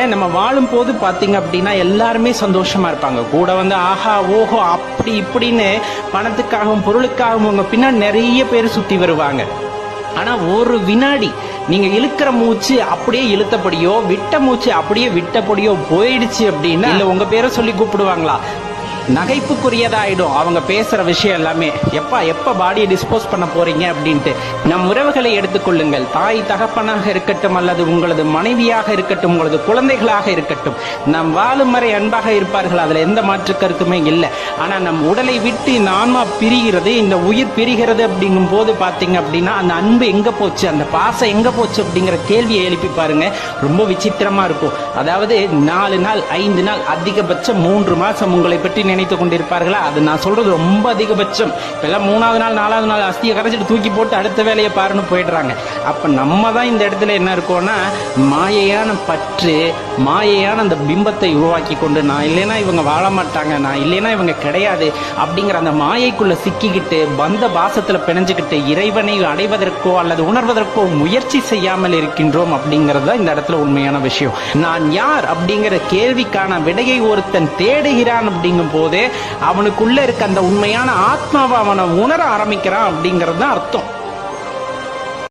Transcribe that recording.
நம்ம வாழும் போது பாத்தீங்க அப்படின்னா எல்லாருமே சந்தோஷமா இருப்பாங்க. கூட வந்து ஆஹா ஓஹோ அப்படி இப்படின்னு பணத்துக்காகவும் பொருளுக்காகவும் உங்க பின்னாடி நிறைய பேர் சுத்தி வருவாங்க. ஆனா ஒரு வினாடி நீங்க இழுக்கிற மூச்சு அப்படியே இழுத்தபடியோ விட்ட மூச்சு அப்படியே விட்டபடியோ போயிடுச்சு அப்படின்னா இல்ல உங்க பேரை சொல்லி கூப்பிடுவாங்களா, நகைப்புக்குரியதாயிடும் அவங்க பேசுற விஷயம் எல்லாமே. எப்ப பாடியை டிஸ்போஸ் பண்ண போறீங்க அப்படின்ட்டு. நம் உறவுகளை எடுத்துக்கொள்ளுங்கள். தாய் தகப்பனாக இருக்கட்டும் அல்லது உங்களது மனைவியாக இருக்கட்டும் உங்களது குழந்தைகளாக இருக்கட்டும், நம் வாழும் வரை அன்பாக இருப்பார்கள், அதுல எந்த மாற்று கருத்துமே இல்லை. ஆனா நம் உடலை விட்டு இந்த ஆன்மா பிரிகிறது, இந்த உயிர் பிரிகிறது அப்படிங்கும் போது பாத்தீங்க அப்படின்னா அந்த அன்பு எங்க போச்சு, அந்த பாசம் எங்க போச்சு அப்படிங்கிற கேள்வியை எழுப்பி பாருங்க. ரொம்ப விசித்திரமா இருக்கும். அதாவது 4 நாள் 5 நாள் அதிகபட்சம் 3 மாசம் உங்களை பற்றி நினைத்துக் கொண்டிருப்பார்களா? அது நான் சொல்றது ரொம்ப அதிகபட்சம். இப்பெல்லாம் 3வது நாள் 4வது நாள் அஸ்தியை கரைச்சிட்டு தூக்கி போட்டு அடுத்த வேலையை பாருன்னு போயிடுறாங்க. அப்ப நம்ம தான் இந்த இடத்துல என்ன இருக்கோம்னா மாயையான பற்று, மாயையான அந்த பிம்பத்தை உருவாக்கி கொண்டு நான் இல்லைன்னா இவங்க வாழ மாட்டாங்க, நான் இல்லைன்னா இவங்க கிடையாது அப்படிங்கிற அந்த மாயைக்குள்ள சிக்கிக்கிட்டு பந்த பாசத்துல பிணைஞ்சுக்கிட்டு இறைவனை அடைவதற்கோ அல்லது உணர்வதற்கோ முயற்சி செய்யாமல் இருக்கின்றோம் அப்படிங்கறது இந்த இடத்துல உண்மையான விஷயம். நான் யார் அப்படிங்கிற கேள்விக்கான விடையை ஒருத்தன் தேடுகிறான் அப்படிங்கும் போது அவனுக்குள்ள இருக்க அந்த உண்மையான ஆத்மாவை அவனை உணர ஆரம்பிக்கிறான் அப்படிங்கிறது தான் அர்த்தம்.